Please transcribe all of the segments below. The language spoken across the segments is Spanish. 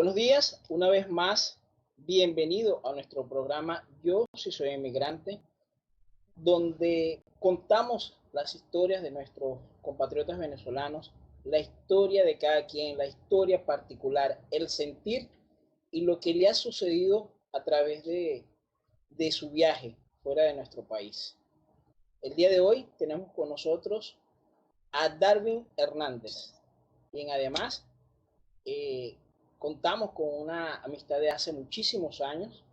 Buenos días, una vez más, bienvenido a nuestro programa Yo sí soy inmigrante, donde contamos las historias de nuestros compatriotas venezolanos, la historia de cada quien, la historia particular, el sentir y lo que le ha sucedido a través de su viaje fuera de nuestro país. El día de hoy tenemos con nosotros a Darwin Hernández, quien además eh, contamos con una amistad de hace muchísimos años,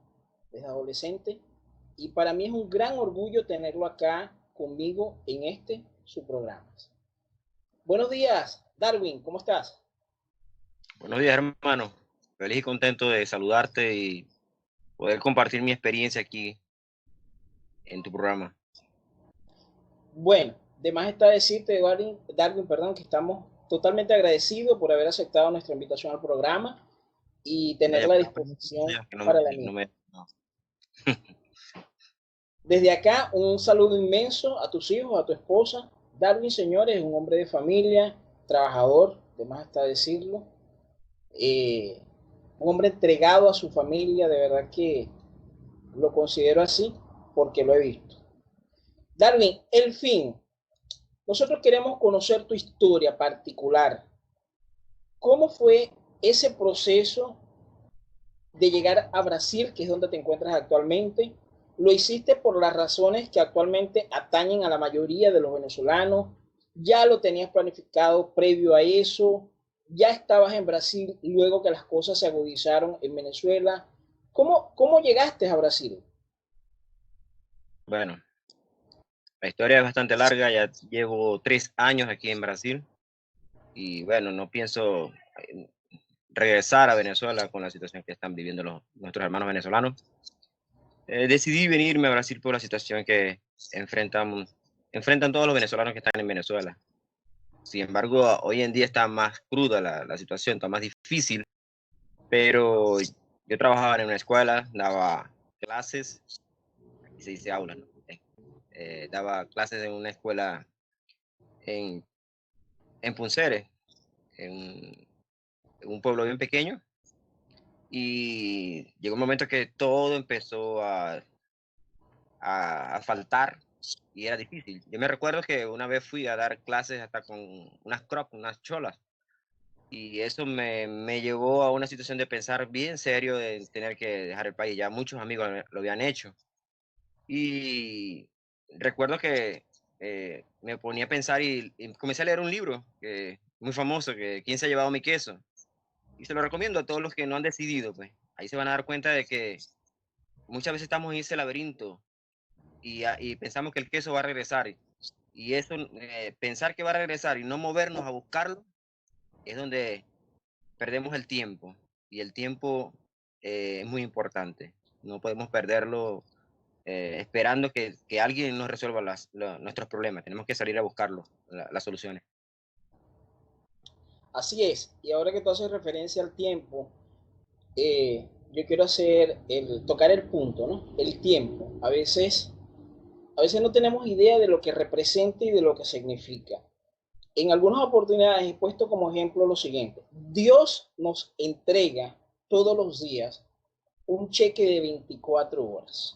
desde adolescente, y para mí es un gran orgullo tenerlo acá conmigo en su programa. Buenos días, Darwin, ¿cómo estás? Buenos días, hermano. Feliz y contento de saludarte y poder compartir mi experiencia aquí en tu programa. Bueno, de más está decirte, Darwin, que estamos totalmente agradecidos por haber aceptado nuestra invitación al programa y tener la disposición para la misma. Desde acá, un saludo inmenso a tus hijos, a tu esposa. Darwin, señores, es un hombre de familia, trabajador, de más está decirlo. Un hombre entregado a su familia, de verdad que lo considero así porque lo he visto. Darwin, el fin. Nosotros queremos conocer tu historia particular. ¿Cómo fue ese proceso de llegar a Brasil, que es donde te encuentras actualmente? ¿Lo hiciste por las razones que actualmente atañen a la mayoría de los venezolanos? ¿Ya lo tenías planificado previo a eso? ¿Ya estabas en Brasil luego que las cosas se agudizaron en Venezuela? ¿Cómo llegaste a Brasil? Bueno, la historia es bastante larga, ya llevo 3 años aquí en Brasil y bueno, no pienso regresar a Venezuela con la situación que están viviendo nuestros hermanos venezolanos. Decidí venirme a Brasil por la situación que enfrentan todos los venezolanos que están en Venezuela. Sin embargo, hoy en día está más cruda la situación, está más difícil, pero yo trabajaba en una escuela, daba clases, aquí se dice aula, ¿no? Daba clases en una escuela en Punceres, en un pueblo bien pequeño, y llegó un momento que todo empezó a faltar y era difícil. Yo me recuerdo que una vez fui a dar clases hasta con unas crocs, unas cholas, y eso me llevó a una situación de pensar bien serio de tener que dejar el país. Ya muchos amigos lo habían hecho. Y recuerdo que me ponía a pensar y comencé a leer un libro muy famoso, que ¿Quién se ha llevado mi queso? Y se lo recomiendo a todos los que no han decidido, pues. Ahí se van a dar cuenta de que muchas veces estamos en ese laberinto y pensamos que el queso va a regresar. Y eso, pensar que va a regresar y no movernos a buscarlo, es donde perdemos el tiempo. Y el tiempo es muy importante. No podemos perderlo esperando que alguien nos resuelva nuestros problemas. Tenemos que salir a buscarlo, las soluciones. Así es, y ahora que tú haces referencia al tiempo, yo quiero tocar el punto, ¿no? El tiempo. A veces no tenemos idea de lo que representa y de lo que significa. En algunas oportunidades he puesto como ejemplo lo siguiente. Dios nos entrega todos los días un cheque de 24 horas.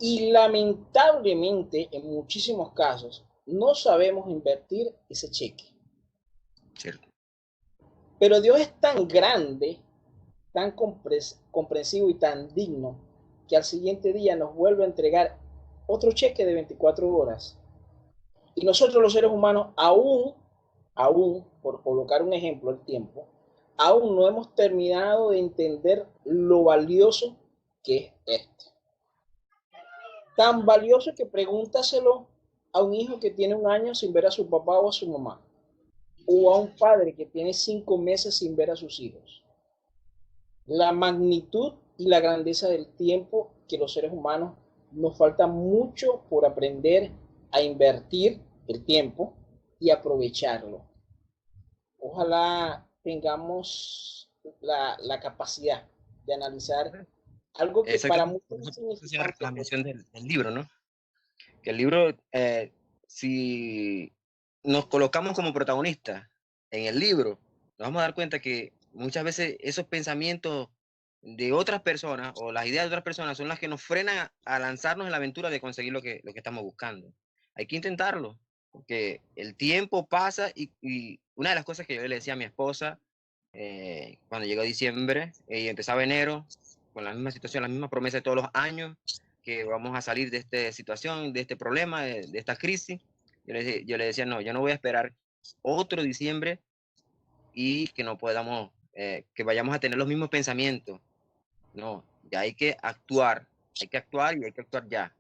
Y lamentablemente, en muchísimos casos, no sabemos invertir ese cheque. Cierto. Pero Dios es tan grande, tan comprensivo y tan digno, que al siguiente día nos vuelve a entregar otro cheque de 24 horas. Y nosotros los seres humanos, aún, por colocar un ejemplo, el tiempo, aún no hemos terminado de entender lo valioso que es este. Tan valioso que pregúntaselo a un hijo que tiene 1 año sin ver a su papá o a su mamá, o a un padre que tiene 5 meses sin ver a sus hijos. La magnitud y la grandeza del tiempo que los seres humanos nos falta mucho por aprender a invertir el tiempo y aprovecharlo. Ojalá tengamos la capacidad de analizar algo que para muchos es significante. La mención del libro, ¿no? Que el libro, si nos colocamos como protagonistas en el libro, nos vamos a dar cuenta que muchas veces esos pensamientos de otras personas o las ideas de otras personas son las que nos frenan a lanzarnos en la aventura de conseguir lo que estamos buscando. Hay que intentarlo, porque el tiempo pasa y una de las cosas que yo le decía a mi esposa cuando llegó diciembre y empezaba enero, con la misma situación, la misma promesa de todos los años, que vamos a salir de esta situación, de este problema, de esta crisis, yo le decía, no, yo no voy a esperar otro diciembre y que no podamos, que vayamos a tener los mismos pensamientos. No, ya hay que actuar y hay que actuar ya.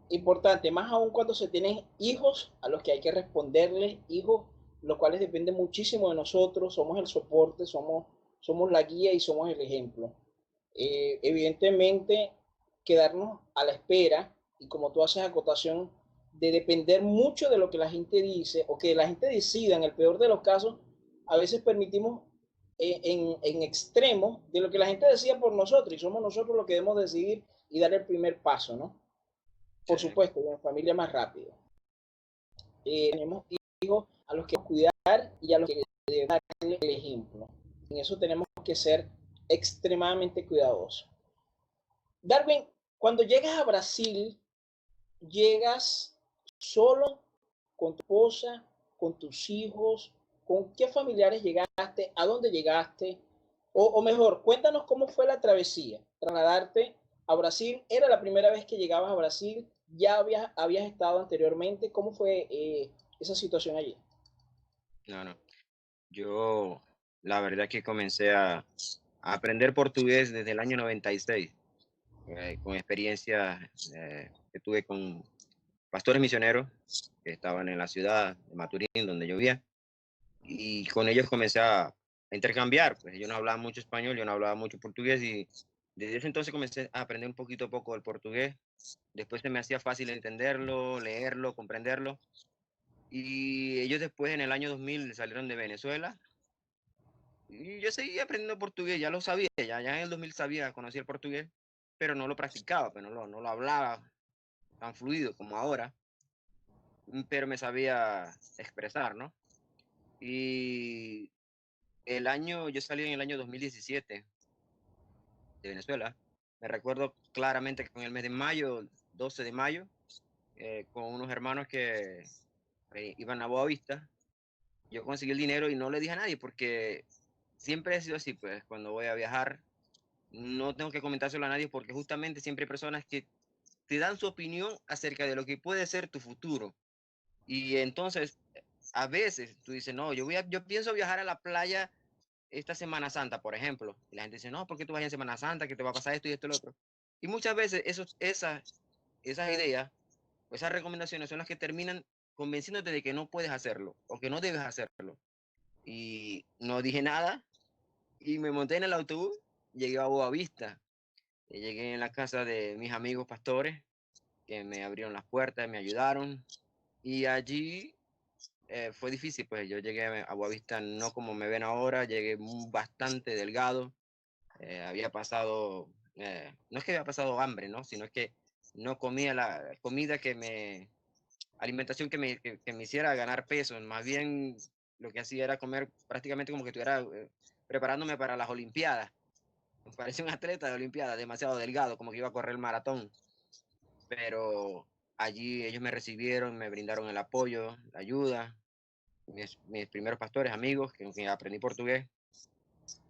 Importante, más aún cuando se tienen hijos a los que hay que responderles, hijos los cuales dependen muchísimo de nosotros, somos el soporte, somos la guía y somos el ejemplo. Evidentemente, quedarnos a la espera y como tú haces acotación, de depender mucho de lo que la gente dice o que la gente decida, en el peor de los casos, a veces permitimos en extremo de lo que la gente decía por nosotros y somos nosotros los que debemos decidir y dar el primer paso, ¿no? Por Sí, supuesto, en familia más rápido. Tenemos hijos a los que cuidar y a los que darle el ejemplo. En eso tenemos que ser extremadamente cuidadosos. Darwin, cuando llegas a Brasil, llegas solo, con tu esposa, con tus hijos, con qué familiares llegaste, a dónde llegaste, o mejor, cuéntanos cómo fue la travesía, trasladarte a Brasil. ¿Era la primera vez que llegabas a Brasil? ¿Ya habías estado anteriormente? ¿Cómo fue esa situación allí? no, no. Yo, la verdad que comencé a aprender portugués desde el año 96, con experiencias que tuve con pastores misioneros que estaban en la ciudad de Maturín, donde yo vivía, y con ellos comencé a intercambiar, pues ellos no hablaban mucho español, yo no hablaba mucho portugués, y desde ese entonces comencé a aprender un poquito a poco el portugués. Después se me hacía fácil entenderlo, leerlo, comprenderlo, y ellos después en el año 2000 salieron de Venezuela, y yo seguía aprendiendo portugués, ya lo sabía, ya en el 2000 sabía, conocía el portugués, pero no lo practicaba, pero no lo hablaba tan fluido como ahora, pero me sabía expresar, ¿no? Y yo salí en el año 2017 de Venezuela. Me recuerdo claramente que en el mes de mayo, 12 de mayo, con unos hermanos que iban a Boavista, yo conseguí el dinero y no le dije a nadie porque siempre he sido así, pues cuando voy a viajar no tengo que comentárselo a nadie porque justamente siempre hay personas que te dan su opinión acerca de lo que puede ser tu futuro. Y entonces, a veces tú dices, no, yo pienso viajar a la playa esta Semana Santa, por ejemplo. Y la gente dice, no, ¿por qué tú vas en Semana Santa? Que te va a pasar esto y esto y lo otro. Y muchas veces esas ideas, o esas recomendaciones son las que terminan convenciéndote de que no puedes hacerlo o que no debes hacerlo. Y no dije nada y me monté en el autobús, llegué a Boavista, llegué en la casa de mis amigos pastores que me abrieron las puertas, me ayudaron y allí fue difícil, pues yo llegué a Boavista no como me ven ahora, llegué bastante delgado, había pasado, no es que había pasado hambre, ¿no? Sino que no comía la comida alimentación que me hiciera ganar peso, más bien lo que hacía era comer prácticamente como que estuviera preparándome para las Olimpiadas. Me parecía un atleta de Olimpiadas, demasiado delgado, como que iba a correr el maratón, pero allí ellos me recibieron, me brindaron el apoyo, la ayuda, mis primeros pastores, amigos, que aprendí portugués,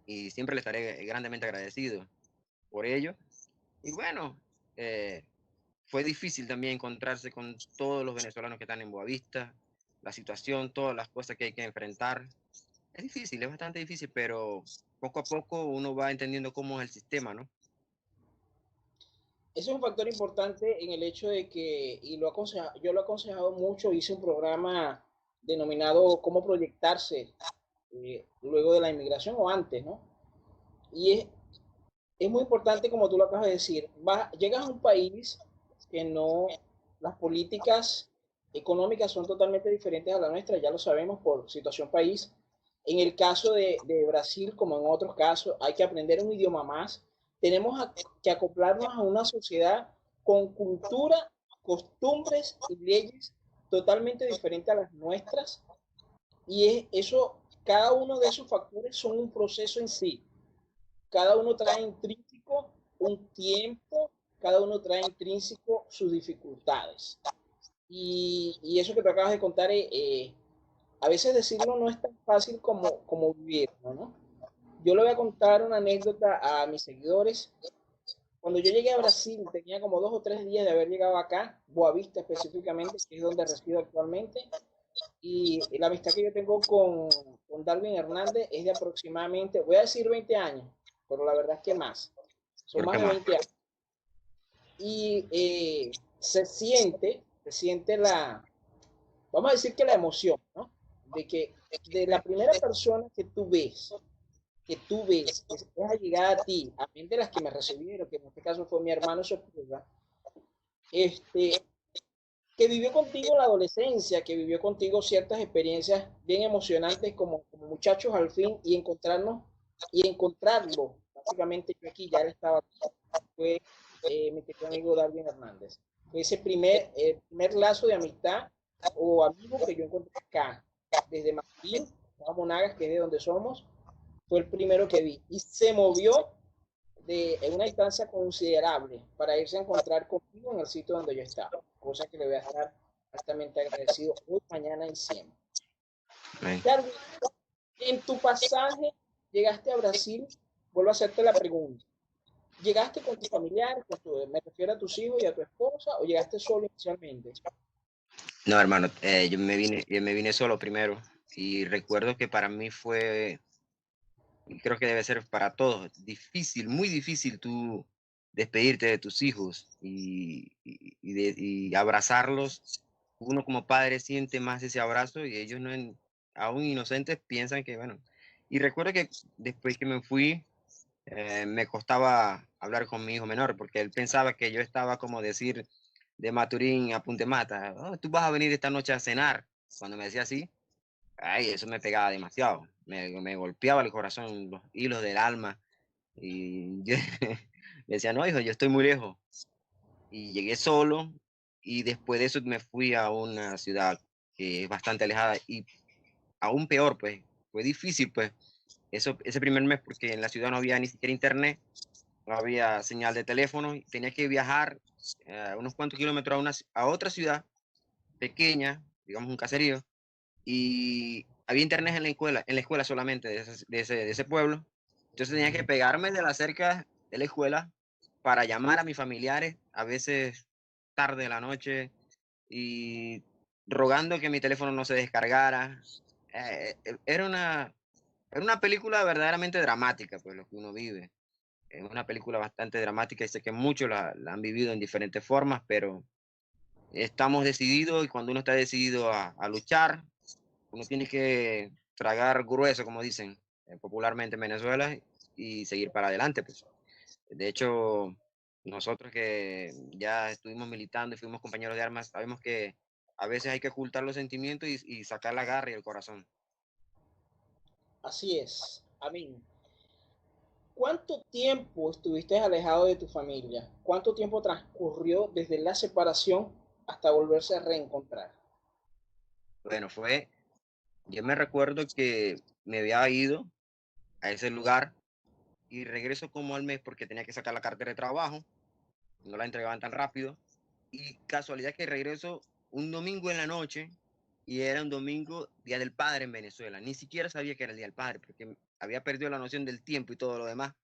y siempre les estaré grandemente agradecido por ello. Y bueno, fue difícil también encontrarse con todos los venezolanos que están en Boavista, la situación, todas las cosas que hay que enfrentar. Es difícil, es bastante difícil, pero poco a poco uno va entendiendo cómo es el sistema, ¿no? Ese es un factor importante en el hecho de que, yo lo he aconsejado mucho, hice un programa denominado Cómo proyectarse luego de la inmigración o antes, ¿no? Y es muy importante, como tú lo acabas de decir, llegas a un país que no, las políticas económicas son totalmente diferentes a la nuestra, ya lo sabemos por situación país. En el caso de Brasil, como en otros casos, hay que aprender un idioma más. Que acoplarnos a una sociedad con cultura, costumbres y leyes totalmente diferentes a las nuestras. Y eso cada uno de esos factores son un proceso en sí. Cada uno trae intrínseco un tiempo, cada uno trae intrínseco sus dificultades. Y eso que tú acabas de contar, a veces decirlo no es tan fácil como vivirlo, ¿no? Yo le voy a contar una anécdota a mis seguidores. Cuando yo llegué a Brasil, tenía como 2 o 3 días de haber llegado acá, Boavista específicamente, que es donde resido actualmente, y la amistad que yo tengo con Darwin Hernández es de aproximadamente, voy a decir 20 años, pero la verdad es que más, son Creo más que de más. 20 años. Y se siente vamos a decir que la emoción, ¿no? De que de la primera persona que es allegada a ti, a mí de las que me recibieron, que en este caso fue mi hermano su esposa, este, que vivió contigo la adolescencia, que vivió contigo ciertas experiencias bien emocionantes como muchachos al fin, y encontrarlo, básicamente yo aquí, ya él estaba aquí, fue mi querido amigo Darwin Hernández. Fue ese primer lazo de amistad o amigo que yo encontré acá, desde Maturín, Monagas, que es de donde somos, fue el primero que vi. Y se movió en una distancia considerable para irse a encontrar conmigo en el sitio donde yo estaba, cosa que le voy a estar altamente agradecido hoy, mañana y siempre. Amén. Darwin, en tu pasaje llegaste a Brasil, vuelvo a hacerte la pregunta. ¿Llegaste con tus familiares, me refiero a tus hijos y a tu esposa, o llegaste solo inicialmente? No, hermano, yo me vine solo primero y recuerdo que para mí fue, y creo que debe ser para todos, difícil, muy difícil tú despedirte de tus hijos y abrazarlos. Uno como padre siente más ese abrazo y ellos no, aún inocentes, piensan que, bueno, y recuerdo que después que me fui, me costaba hablar con mi hijo menor porque él pensaba que yo estaba como decir de Maturín a Punte Mata, "Oh, tú vas a venir esta noche a cenar". Cuando me decía así, ay, eso me pegaba demasiado, me golpeaba el corazón, los hilos del alma y yo le decía, no, hijo, yo estoy muy lejos y llegué solo y después de eso me fui a una ciudad que es bastante alejada y aún peor, pues, fue difícil, pues, ese primer mes porque en la ciudad no había ni siquiera internet, no había señal de teléfono, y tenía que viajar unos cuantos kilómetros a otra ciudad pequeña, digamos un caserío, y había internet en la escuela solamente de ese pueblo. Entonces tenía que pegarme de la cerca de la escuela para llamar a mis familiares, a veces tarde de la noche, y rogando que mi teléfono no se descargara. Era una película verdaderamente dramática, pues lo que uno vive. Es una película bastante dramática y sé que muchos la han vivido en diferentes formas, pero estamos decididos y cuando uno está decidido a luchar, uno tiene que tragar grueso, como dicen popularmente en Venezuela, y seguir para adelante. Pues. De hecho, nosotros que ya estuvimos militando y fuimos compañeros de armas, sabemos que a veces hay que ocultar los sentimientos y sacar la garra y el corazón. Así es, amén. ¿Cuánto tiempo estuviste alejado de tu familia? ¿Cuánto tiempo transcurrió desde la separación hasta volverse a reencontrar? Bueno, yo me recuerdo que me había ido a ese lugar y regreso como al mes porque tenía que sacar la cartera de trabajo, no la entregaban tan rápido. Y casualidad que regreso un domingo en la noche y era un domingo, Día del Padre en Venezuela. Ni siquiera sabía que era el Día del Padre porque había perdido la noción del tiempo y todo lo demás.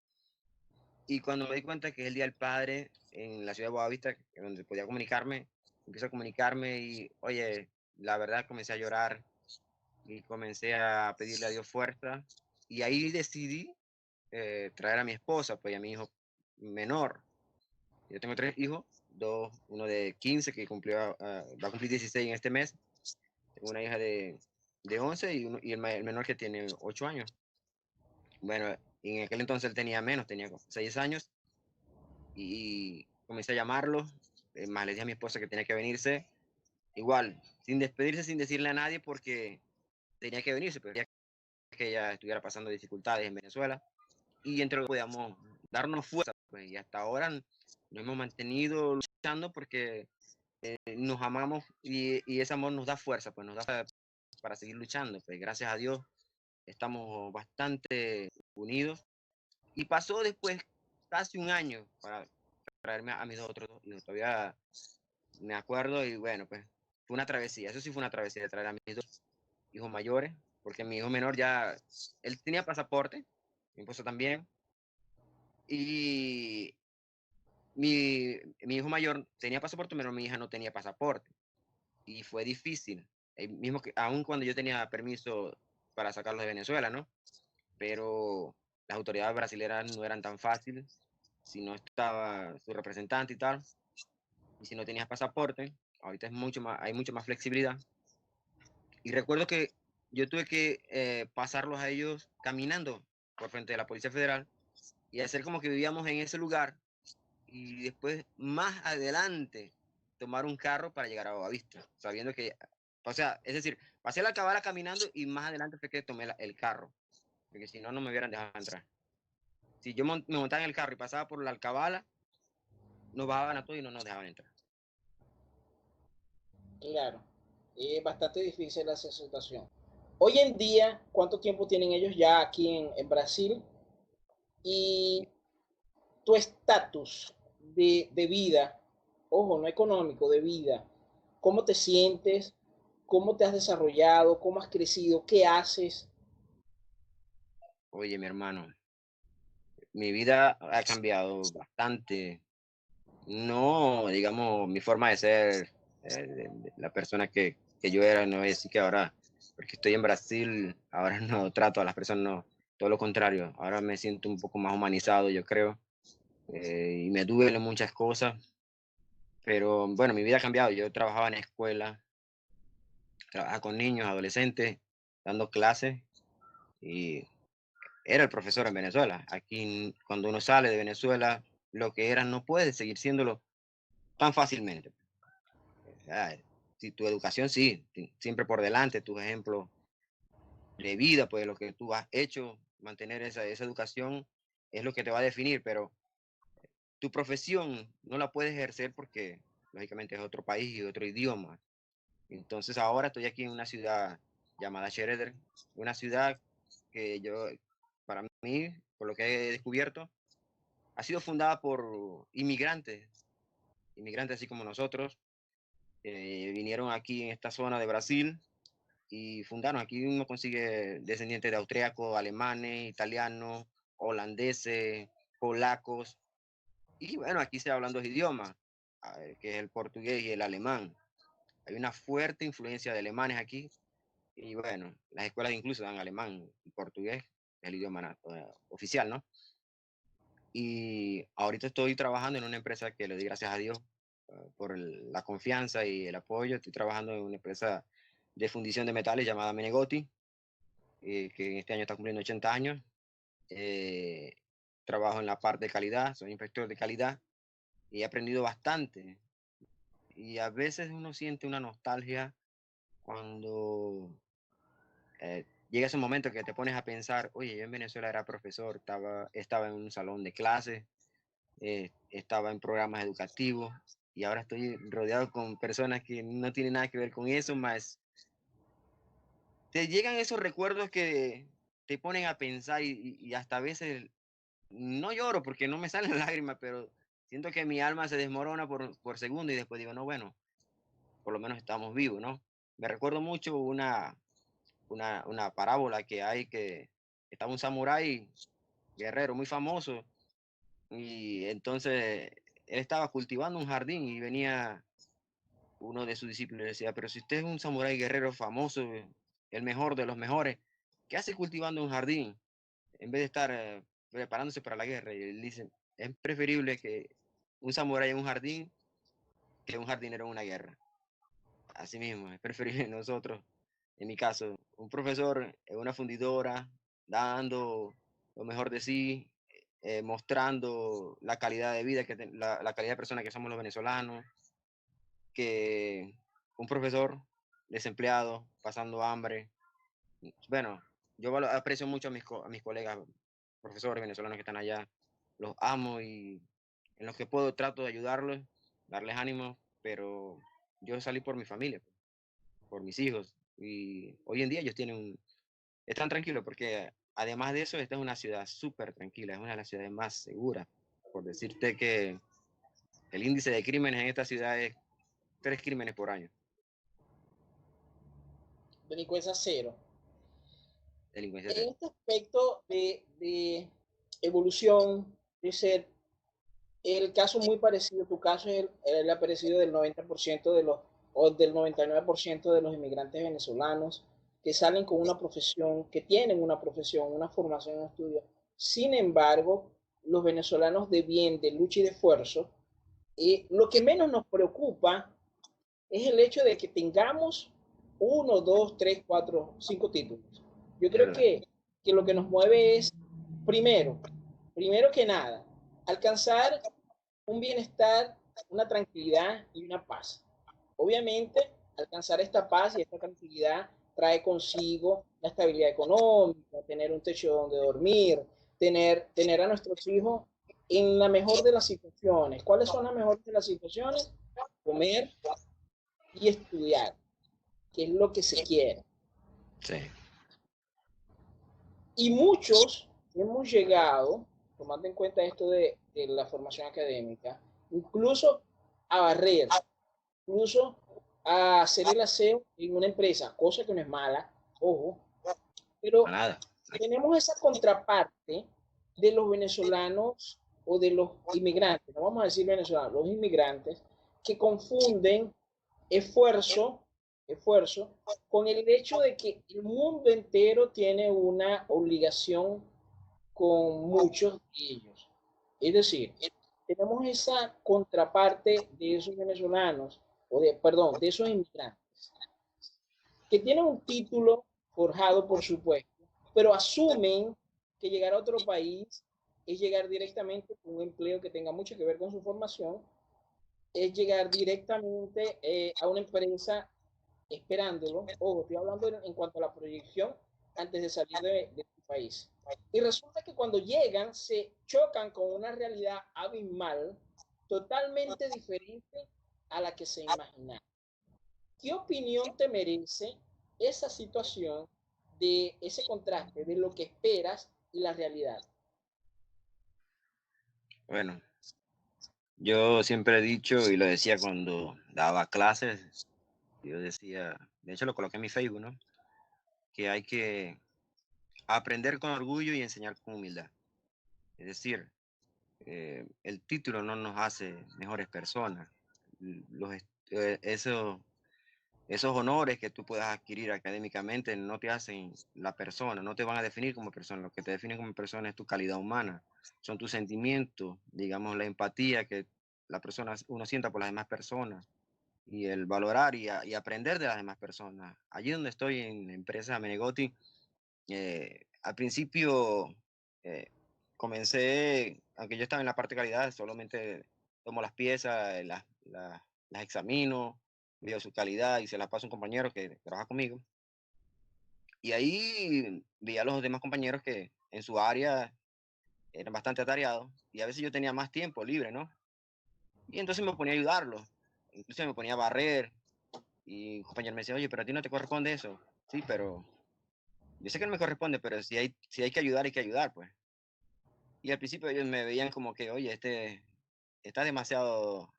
Y cuando me di cuenta que es el Día del Padre en la ciudad de Boavista, donde podía comunicarme, empiezo a comunicarme y, oye, la verdad comencé a llorar y comencé a pedirle a Dios fuerza. Y ahí decidí traer a mi esposa, pues, y a mi hijo menor. Yo tengo 3 hijos, uno de 15 que va a cumplir 16 en este mes. Tengo una hija de 11 y el menor que tiene 8 años. Bueno, en aquel entonces él tenía menos, tenía 6 años y comencé a llamarlo. Más le dije a mi esposa que tenía que venirse. Igual, sin despedirse, sin decirle a nadie porque tenía que venirse, pero quería que ella estuviera pasando dificultades en Venezuela y entre los podíamos darnos fuerza, pues, y hasta ahora nos hemos mantenido luchando porque nos amamos y ese amor nos da fuerza, pues nos da para seguir luchando, pues gracias a Dios estamos bastante unidos. Y pasó después casi un año para traerme a mis otros dos hijos. Todavía me acuerdo y bueno, pues fue una travesía. Eso sí fue una travesía, traer a mis dos hijos mayores, porque mi hijo menor ya, él tenía pasaporte, mi esposa también, y mi hijo mayor tenía pasaporte, pero mi hija no tenía pasaporte. Y fue difícil, mismo que, aun cuando yo tenía permiso para sacarlos de Venezuela, ¿no? Pero las autoridades brasileñas no eran tan fáciles si no estaba su representante y tal, y si no tenías pasaporte. Ahorita es mucho más, hay mucho más flexibilidad. Y recuerdo que yo tuve que pasarlos a ellos caminando por frente de la Policía Federal y hacer como que vivíamos en ese lugar y después más adelante tomar un carro para llegar a Boavista, sabiendo que, o sea, es decir, pasé la Alcabala caminando y más adelante fue que tomé el carro, porque si no, no me hubieran dejado entrar. Si yo me montaba en el carro y pasaba por la Alcabala, nos bajaban a todos y no nos dejaban entrar. Claro, es bastante difícil esa situación. Hoy en día, ¿cuánto tiempo tienen ellos ya aquí en Brasil? Y tu estatus de vida, ojo, no económico, de vida, ¿cómo te sientes? ¿Cómo te has desarrollado? ¿Cómo has crecido? ¿Qué haces? Oye, mi hermano, mi vida ha cambiado bastante. No, digamos, mi forma de ser, la persona que yo era, no es así que ahora, porque estoy en Brasil, ahora no trato a las personas, no, todo lo contrario, ahora me siento un poco más humanizado, yo creo, y me duelen muchas cosas, pero bueno, mi vida ha cambiado, yo trabajaba en escuela, trabajaba con niños, adolescentes, dando clases, y era el profesor en Venezuela. Aquí, cuando uno sale de Venezuela, lo que era no puede seguir siéndolo tan fácilmente. Ah, si tu educación sí, siempre por delante, tus ejemplos de vida, pues lo que tú has hecho, mantener esa educación es lo que te va a definir, pero tu profesión no la puedes ejercer porque lógicamente es otro país y otro idioma. Entonces ahora estoy aquí en una ciudad llamada Shereder, una ciudad que yo, para mí, por lo que he descubierto, ha sido fundada por inmigrantes, inmigrantes así como nosotros, vinieron aquí en esta zona de Brasil y fundaron. Aquí uno consigue descendientes de austríacos, alemanes, italianos, holandeses, polacos. Y bueno, aquí se hablan dos idiomas, que es el portugués y el alemán. Hay una fuerte influencia de alemanes aquí. Y bueno, las escuelas incluso dan alemán y portugués, es el idioma oficial, ¿no? Y ahorita estoy trabajando en una empresa que le doy gracias a Dios por la confianza y el apoyo. Estoy trabajando en una empresa de fundición de metales llamada Menegoti, que este año está cumpliendo 80 años. Eh, Trabajo en la parte de calidad, soy inspector de calidad y he aprendido bastante. Y a veces uno siente una nostalgia cuando llega ese momento que te pones a pensar, oye, yo en Venezuela era profesor, estaba en un salón de clases, estaba en programas educativos y ahora estoy rodeado con personas que no tienen nada que ver con eso, más te llegan esos recuerdos que te ponen a pensar y hasta a veces no lloro porque no me salen lágrimas, pero siento que mi alma se desmorona por segundo y después digo, no, bueno, por lo menos estamos vivos, ¿no? Me recuerdo mucho una parábola que hay que estaba un samurái guerrero muy famoso y entonces él estaba cultivando un jardín y venía uno de sus discípulos y decía, pero si usted es un samurái guerrero famoso, el mejor de los mejores, ¿qué hace cultivando un jardín en vez de estar preparándose para la guerra? Y él dice, es preferible que un samurái en un jardín que un jardinero en una guerra. Así mismo, es preferible nosotros, en mi caso, un profesor en una fundidora, dando lo mejor de sí, mostrando la calidad de vida, la calidad de persona que somos los venezolanos, que un profesor desempleado, pasando hambre. Bueno, yo aprecio mucho a mis colegas profesores venezolanos que están allá, los amo y en los que puedo trato de ayudarlos, darles ánimo, pero yo salí por mi familia, por mis hijos, y hoy en día ellos tienen están tranquilos porque además de eso, esta es una ciudad súper tranquila, es una de las ciudades más seguras. Por decirte que el índice de crímenes en esta ciudad es 3 crímenes por año. Delincuencia cero. Delincuencia En cero. este aspecto de evolución, de ser el caso muy parecido, tu caso es el parecido del 90% de los, o del 99% de los inmigrantes venezolanos que salen con una profesión, que tienen una profesión, una formación en estudio. Sin embargo, los venezolanos de bien, de lucha y de esfuerzo, lo que menos nos preocupa es el hecho de que tengamos uno, dos, tres, cuatro, cinco títulos. Yo Es creo verdad. que lo que nos mueve es, primero, primero que nada, alcanzar un bienestar, una tranquilidad y una paz. Obviamente, alcanzar esta paz y esta tranquilidad trae consigo la estabilidad económica, tener un techo donde dormir, tener a nuestros hijos en la mejor de las situaciones. ¿Cuáles son las mejores de las situaciones? Comer y estudiar, que es lo que se quiere. Sí. Y muchos hemos llegado, tomando en cuenta esto de la formación académica, incluso a barrer, incluso a hacer el aseo en una empresa, cosa que no es mala, ojo, A pero nada. tenemos esa contraparte de los venezolanos o de los inmigrantes, no vamos a decir venezolanos, los inmigrantes, que confunden esfuerzo, esfuerzo con el hecho de que el mundo entero tiene una obligación con muchos de ellos. Es decir, tenemos esa contraparte de esos venezolanos, o de, perdón, de esos inmigrantes, que tienen un título forjado, por supuesto, pero asumen que llegar a otro país es llegar directamente con un empleo que tenga mucho que ver con su formación, es llegar directamente a una empresa esperándolo. Ojo, estoy hablando en cuanto a la proyección antes de salir de tu país. Y resulta que cuando llegan se chocan con una realidad abismal totalmente diferente a la que se imagina. ¿Qué opinión te merece esa situación de ese contraste de lo que esperas y la realidad? Bueno, yo siempre he dicho y lo decía cuando daba clases, yo decía, de hecho lo coloqué en mi Facebook, ¿no? Que hay que aprender con orgullo y enseñar con humildad. Es decir, el título no nos hace mejores personas. Los, esos honores que tú puedas adquirir académicamente no te hacen la persona, no te van a definir como persona. Lo que te define como persona es tu calidad humana, son tus sentimientos, digamos, la empatía que la persona, uno sienta por las demás personas y el valorar y aprender de las demás personas. Allí donde estoy en la empresa Menegoti, al principio eh, comencé, aunque yo estaba en la parte de calidad, solamente tomo las piezas, las examino, veo su calidad y se las paso a un compañero que trabaja conmigo. Y ahí vi a los demás compañeros que en su área eran bastante atareados y a veces yo tenía más tiempo libre, ¿no? Y entonces me ponía a ayudarlos, incluso me ponía a barrer y un compañero me decía, oye, pero a ti no te corresponde eso. Sí, pero yo sé que no me corresponde, pero si hay que ayudar, pues. Y al principio ellos me veían como que, oye, este está demasiado,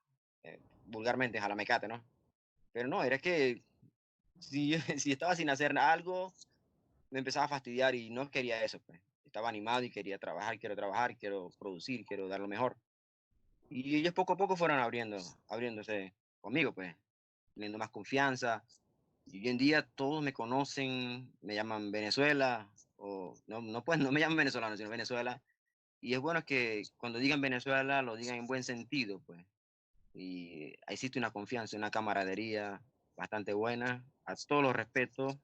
vulgarmente, jalamecate, ¿no? Pero no, era que si, si estaba sin hacer algo, me empezaba a fastidiar y no quería eso, pues. Estaba animado y quería trabajar, quiero producir, quiero dar lo mejor. Y ellos poco a poco fueron abriéndose conmigo, pues, teniendo más confianza. Y hoy en día todos me conocen, me llaman Venezuela, o no, pues, no me llaman venezolano, sino Venezuela. Y es bueno que cuando digan Venezuela lo digan en buen sentido, pues. Y existe una confianza, una camaradería bastante buena, a todos los respetos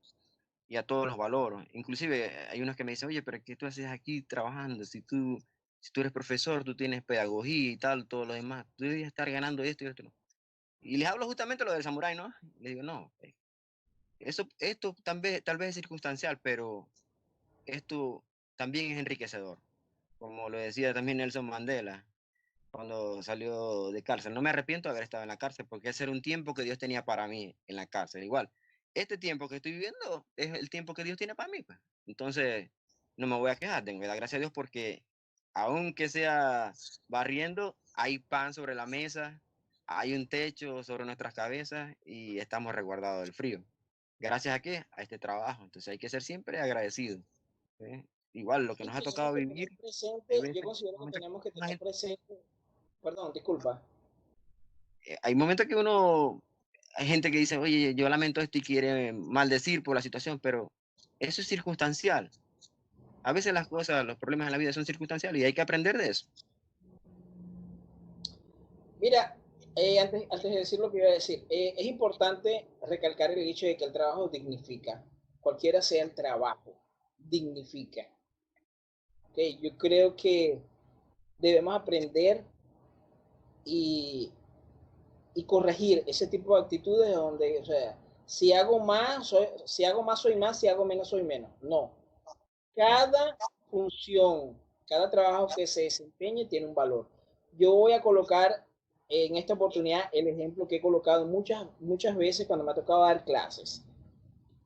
y a todos los valores. Inclusive hay unos que me dicen, oye, pero ¿qué tú haces aquí trabajando? Si tú eres profesor, tú tienes pedagogía y tal, todo lo demás, tú deberías estar ganando esto y esto. ¿No? Y les hablo justamente lo del samurái, ¿no? Les digo, no, esto tal vez es circunstancial, pero esto también es enriquecedor. Como lo decía también Nelson Mandela cuando salió de cárcel. No me arrepiento de haber estado en la cárcel porque ese era un tiempo que Dios tenía para mí en la cárcel. Igual, este tiempo que estoy viviendo es el tiempo que Dios tiene para mí, pues. Entonces, no me voy a quejar, tengo que dar gracias a Dios porque aunque sea barriendo, hay pan sobre la mesa, hay un techo sobre nuestras cabezas y estamos resguardados del frío. ¿Gracias a qué? A este trabajo. Entonces hay que ser siempre agradecidos. ¿Eh? Igual lo que Y nos ha tenemos tocado que tener vivir, presente, hay yo veces, considero que momentos que tenemos que una tener gente, presente, perdón, disculpa. hay momentos que uno, hay gente que dice, oye, yo lamento esto y quiere maldecir por la situación, pero eso es circunstancial. A veces las cosas, los problemas en la vida son circunstanciales y hay que aprender de eso. Mira, antes de decir lo que iba a decir, es importante recalcar el hecho de que el trabajo dignifica, cualquiera sea el trabajo, dignifica. ¿Okay? Yo creo que debemos aprender y, y corregir ese tipo de actitudes donde, o sea, si hago más soy más, si hago menos soy menos. No, cada función, cada trabajo que se desempeñe tiene un valor. Yo voy a colocar en esta oportunidad el ejemplo que he colocado muchas veces cuando me ha tocado dar clases.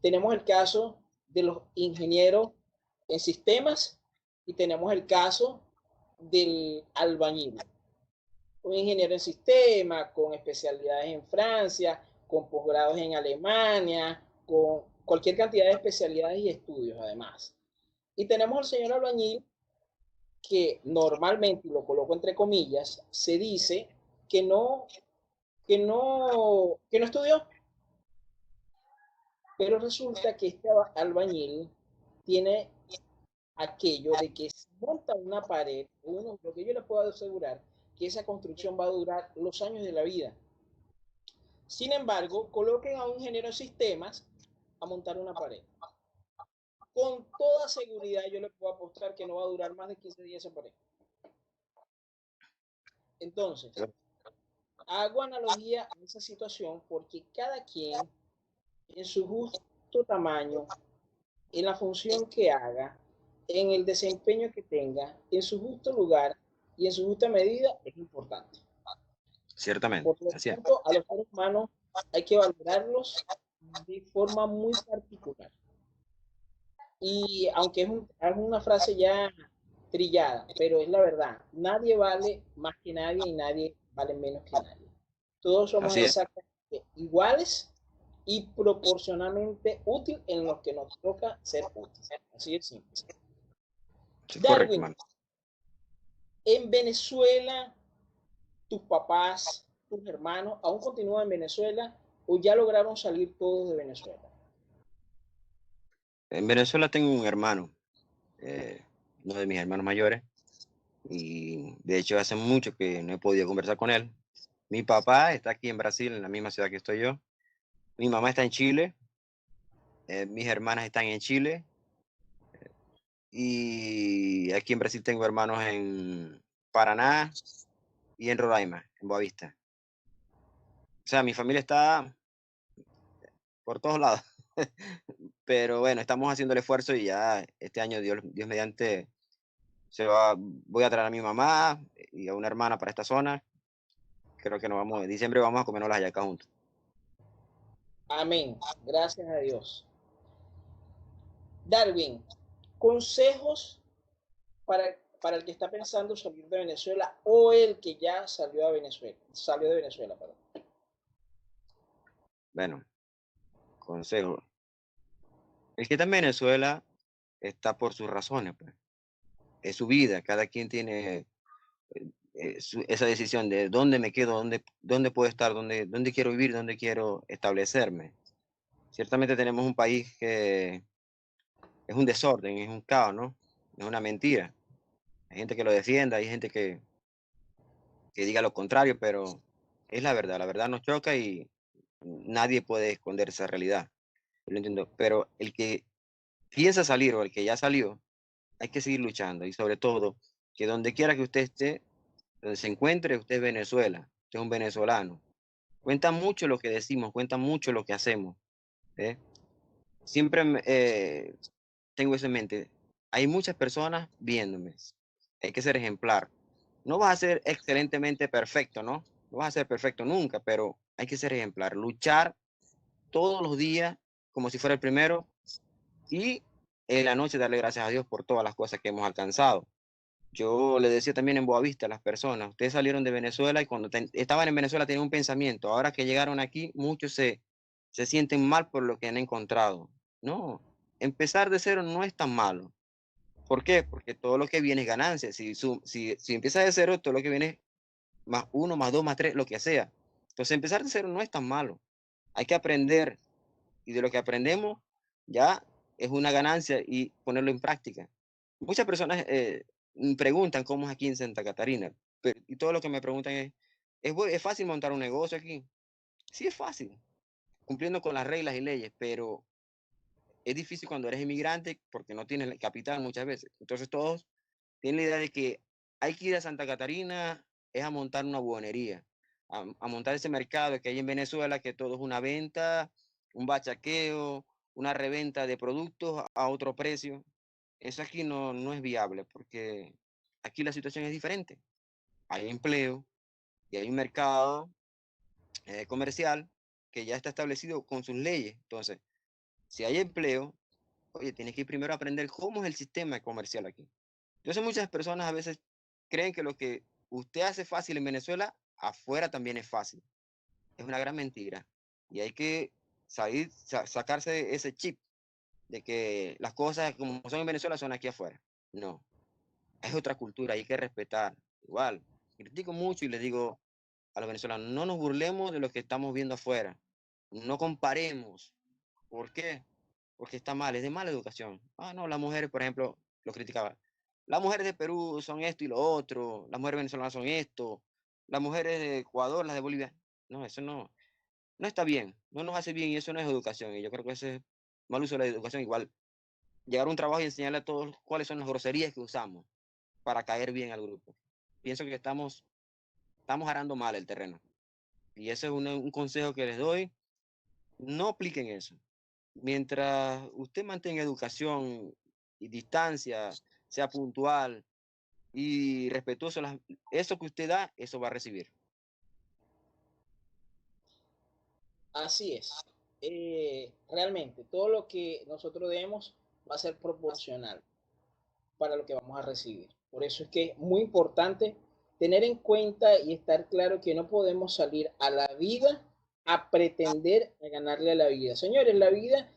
Tenemos el caso de los ingenieros en sistemas y tenemos el caso del albañil. Un ingeniero en sistemas con especialidades en Francia, con posgrados en Alemania, con cualquier cantidad de especialidades y estudios además. Y tenemos al señor albañil que normalmente, y lo coloco entre comillas, se dice que no estudió, pero resulta que este albañil tiene aquello de que si monta una pared, lo que yo les puedo asegurar, que esa construcción va a durar los años de la vida. Sin embargo, coloquen a un ingeniero en sistemas a montar una pared. Con toda seguridad yo le puedo apostar que no va a durar más de 15 días esa pared. Entonces, hago analogía a esa situación porque cada quien en su justo tamaño, en la función que haga, en el desempeño que tenga, en su justo lugar y en su justa medida es importante. Ciertamente, Por lo así es. tanto, a los seres humanos hay que valorarlos de forma muy particular. Y aunque es una frase ya trillada, pero es la verdad, nadie vale más que nadie y nadie vale menos que nadie. Todos somos Así es. exactamente iguales y proporcionalmente útil en lo que nos toca ser útil. Así es simple. Sí, correcto, Darwin, mano. en Venezuela, tus papás, tus hermanos, ¿aún continúan en Venezuela o ya lograron salir todos de Venezuela? En Venezuela tengo un hermano, uno de mis hermanos mayores, y de hecho hace mucho que no he podido conversar con él. Mi papá está aquí en Brasil, en la misma ciudad que estoy yo. Mi mamá está en Chile, mis hermanas están en Chile, y aquí en Brasil tengo hermanos en Paraná y en Roraima, en Boavista. O sea, mi familia está por todos lados. Pero bueno, estamos haciendo el esfuerzo y ya este año, Dios mediante, voy a traer a mi mamá y a una hermana para esta zona. Creo que nos vamos, en diciembre vamos a comernos las hallacas juntos. Amén. Gracias a Dios. Darwin, consejos para el que está pensando salir de Venezuela o el que ya salió de Venezuela, perdón. Bueno, consejo. El que está en Venezuela está por sus razones, pues. Es su vida, cada quien tiene esa decisión de dónde me quedo, dónde puedo estar, dónde quiero vivir, dónde quiero establecerme. Ciertamente tenemos un país que es un desorden, es un caos, ¿no? Es una mentira. Hay gente que lo defienda, hay gente que diga lo contrario, pero es la verdad nos choca y nadie puede esconder esa realidad. Yo lo entiendo, pero el que piensa salir o el que ya salió, hay que seguir luchando y sobre todo que donde quiera que usted esté, donde se encuentre, usted es Venezuela, usted es un venezolano. Cuenta mucho lo que decimos, cuenta mucho lo que hacemos. ¿Eh? Siempre tengo eso en mente. Hay muchas personas viéndome. Hay que ser ejemplar. No vas a ser excelentemente perfecto, ¿no? No vas a ser perfecto nunca, pero hay que ser ejemplar. Luchar todos los días como si fuera el primero, y en la noche darle gracias a Dios por todas las cosas que hemos alcanzado. Yo le decía también en Boavista a las personas, ustedes salieron de Venezuela y cuando estaban en Venezuela tenían un pensamiento, ahora que llegaron aquí, muchos se sienten mal por lo que han encontrado. No, empezar de cero no es tan malo. ¿Por qué? Porque todo lo que viene es ganancia. Si empiezas de cero, todo lo que viene es más uno, más dos, más tres, lo que sea. Entonces empezar de cero no es tan malo. Hay que aprender y de lo que aprendemos ya es una ganancia y ponerlo en práctica. Muchas personas preguntan cómo es aquí en Santa Catarina, y todo lo que me preguntan ¿es fácil montar un negocio aquí? Sí, es fácil, cumpliendo con las reglas y leyes, pero es difícil cuando eres inmigrante porque no tienes el capital muchas veces. Entonces todos tienen la idea de que hay que ir a Santa Catarina es a montar una buhonería, a montar ese mercado que hay en Venezuela, que todo es una venta, un bachaqueo, una reventa de productos a otro precio. Eso aquí no es viable porque aquí la situación es diferente. Hay empleo y hay un mercado comercial que ya está establecido con sus leyes. Entonces, si hay empleo, oye, tienes que ir primero a aprender cómo es el sistema comercial aquí. Entonces muchas personas a veces creen que lo que usted hace fácil en Venezuela, afuera también es fácil. Es una gran mentira. Y hay que sacarse ese chip de que las cosas como son en Venezuela son aquí afuera. No, es otra cultura, hay que respetar. Igual, critico mucho y les digo a los venezolanos, no nos burlemos de lo que estamos viendo afuera. No comparemos. ¿Por qué? Porque está mal, es de mala educación. Ah, no, las mujeres, por ejemplo, lo criticaba. Las mujeres de Perú son esto y lo otro, las mujeres venezolanas son esto, las mujeres de Ecuador, las de Bolivia. No, eso no está bien, no nos hace bien y eso no es educación. Y yo creo que ese es mal uso de la educación. Igual, llegar a un trabajo y enseñarle a todos cuáles son las groserías que usamos para caer bien al grupo. Pienso que estamos arando mal el terreno. Y ese es un consejo que les doy. No apliquen eso. Mientras usted mantenga educación y distancia, sea puntual y respetuoso, eso que usted da, eso va a recibir. Así es. Realmente, todo lo que nosotros demos va a ser proporcional para lo que vamos a recibir. Por eso es que es muy importante tener en cuenta y estar claro que no podemos salir a la vida a pretender a ganarle a la vida. Señores, la vida,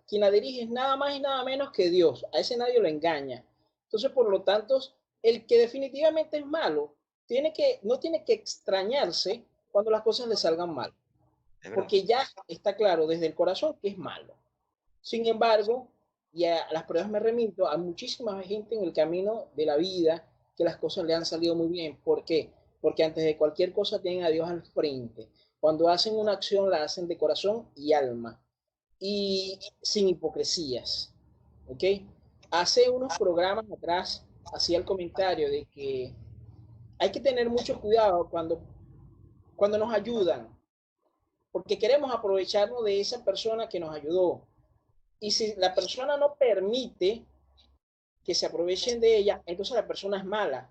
quien la dirige es nada más y nada menos que Dios. A ese nadie lo engaña. Entonces, por lo tanto, el que definitivamente es malo no tiene que extrañarse cuando las cosas le salgan mal, Es verdad. porque ya está claro desde el corazón que es malo. Sin embargo, y a las pruebas me remito, a muchísima gente en el camino de la vida que las cosas le han salido muy bien. ¿Por qué? Porque antes de cualquier cosa tienen a Dios al frente. Cuando hacen una acción la hacen de corazón y alma y sin hipocresías. ¿Ok? Hace unos programas atrás hacía el comentario de que hay que tener mucho cuidado cuando nos ayudan, porque queremos aprovecharnos de esa persona que nos ayudó. Y si la persona no permite que se aprovechen de ella, entonces la persona es mala.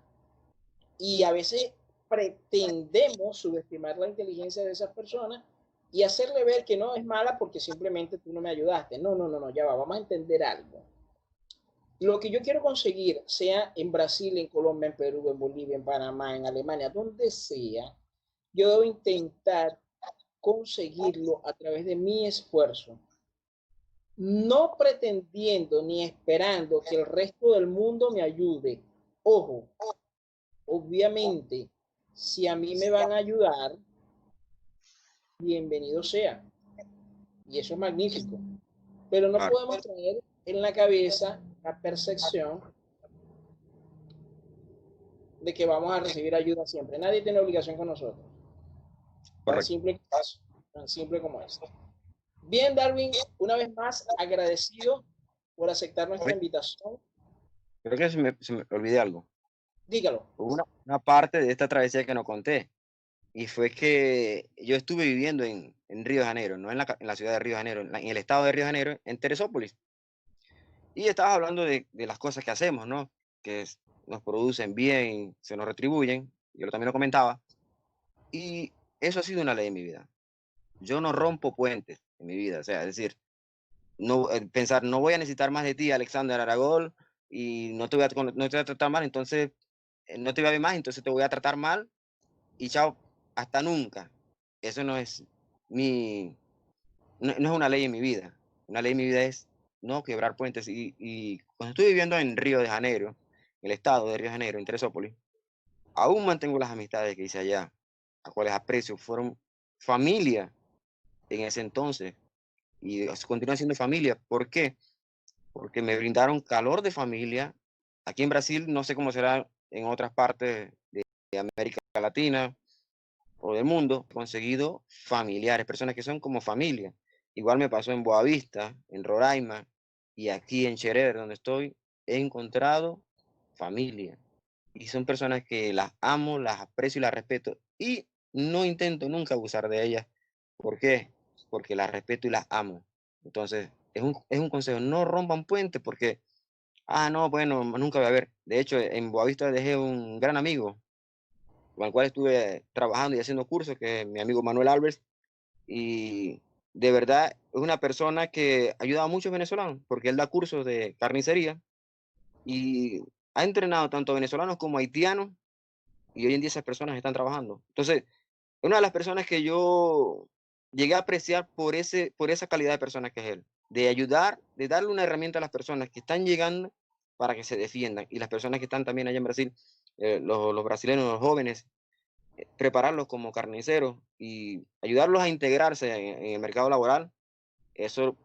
Y a veces pretendemos subestimar la inteligencia de esas personas y hacerle ver que no es mala porque simplemente tú no me ayudaste. No, no, no, no, ya va, vamos a entender algo. Lo que yo quiero conseguir, sea en Brasil, en Colombia, en Perú, en Bolivia, en Panamá, en Alemania, donde sea, yo debo intentar conseguirlo a través de mi esfuerzo, no pretendiendo ni esperando que el resto del mundo me ayude. Ojo, obviamente, si a mí me van a ayudar, bienvenido sea. Y eso es magnífico. Pero no Claro, podemos traer en la cabeza la percepción de que vamos a recibir ayuda siempre. Nadie tiene obligación con nosotros. Tan correcto. simple como eso. Tan simple como eso. Bien, Darwin, una vez más agradecido por aceptar nuestra Oye, invitación. creo que se me olvidé algo. Dígalo. Hubo una parte de esta travesía que no conté, y fue que yo estuve viviendo en Río de Janeiro, no en la ciudad de Río de Janeiro, en el estado de Río de Janeiro, en Teresópolis. Y estabas hablando de las cosas que hacemos, ¿no? Nos producen bien, se nos retribuyen, yo también lo comentaba, y eso ha sido una ley en mi vida. Yo no rompo puentes en mi vida, o sea, es decir, no, pensar, no voy a necesitar más de ti, Alexander Aragón, y no te voy a tratar mal, entonces no te voy a ver más, entonces te voy a tratar mal y chao, hasta nunca. Eso no es no es una ley en mi vida. Una ley en mi vida es no quebrar puentes. Y cuando estoy viviendo en Río de Janeiro, el estado de Río de Janeiro, en Teresópolis, aún mantengo las amistades que hice allá, a cuales aprecio, fueron familia en ese entonces y continúan siendo familia. ¿Por qué? Porque me brindaron calor de familia. Aquí en Brasil, no sé cómo será en otras partes de América Latina o del mundo, he conseguido familiares, personas que son como familia. Igual me pasó en Boavista, en Roraima y aquí en Xereder, donde estoy, he encontrado familia. Y son personas que las amo, las aprecio y las respeto. Y no intento nunca abusar de ellas. ¿Por qué? Porque las respeto y las amo. Entonces, es un consejo, no rompan puentes porque, no, bueno, nunca voy a ver. De hecho, en Boavista dejé un gran amigo con el cual estuve trabajando y haciendo cursos, que es mi amigo Manuel Alves, y de verdad es una persona que ayuda a muchos venezolanos, porque él da cursos de carnicería y ha entrenado tanto a venezolanos como a haitianos, y hoy en día esas personas están trabajando. Entonces, es una de las personas que yo llegué a apreciar por esa calidad de persona que es él, de ayudar, de darle una herramienta a las personas que están llegando para que se defiendan, y las personas que están también allá en Brasil, los brasileños, los jóvenes, prepararlos como carniceros y ayudarlos a integrarse en el mercado laboral, eso,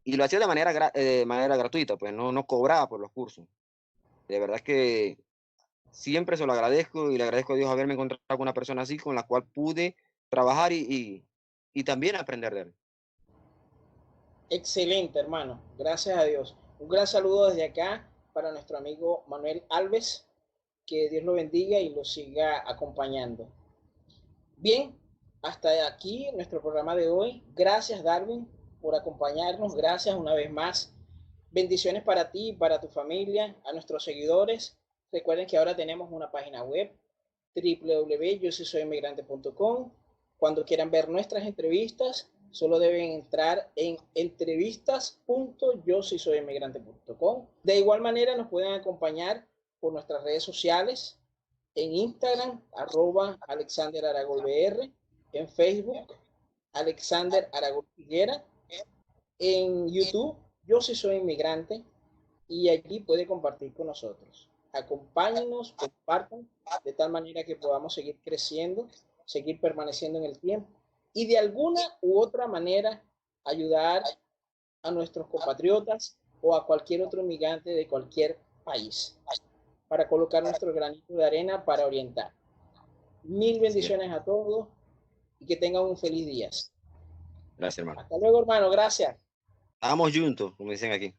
y lo hacía de manera gratuita, pues no cobraba por los cursos. De verdad que siempre se lo agradezco y le agradezco a Dios haberme encontrado con una persona así, con la cual pude trabajar y también aprender de él. Excelente, hermano. Gracias a Dios. Un gran saludo desde acá para nuestro amigo Manuel Alves. Que Dios lo bendiga y lo siga acompañando. Bien, hasta aquí nuestro programa de hoy. Gracias, Darwin, por acompañarnos. Gracias una vez más. Bendiciones para ti y para tu familia, a nuestros seguidores. Recuerden que ahora tenemos una página web www.yosisoyinmigrante.com. Cuando quieran ver nuestras entrevistas, solo deben entrar en entrevistas.yosisoyinmigrante.com. De igual manera nos pueden acompañar por nuestras redes sociales, en Instagram, Alexander Aragol BR, en Facebook, Alexander Aragol Figuera, en YouTube, Yo sí soy inmigrante, y allí puede compartir con nosotros. Acompáñenos, compartan, de tal manera que podamos seguir creciendo, seguir permaneciendo en el tiempo y de alguna u otra manera ayudar a nuestros compatriotas o a cualquier otro inmigrante de cualquier país para colocar nuestro granito de arena para orientar. Mil Sí, bendiciones a todos y que tengan un feliz día. gracias, hermano. Hasta luego, hermano. Gracias. Vamos juntos, como dicen aquí.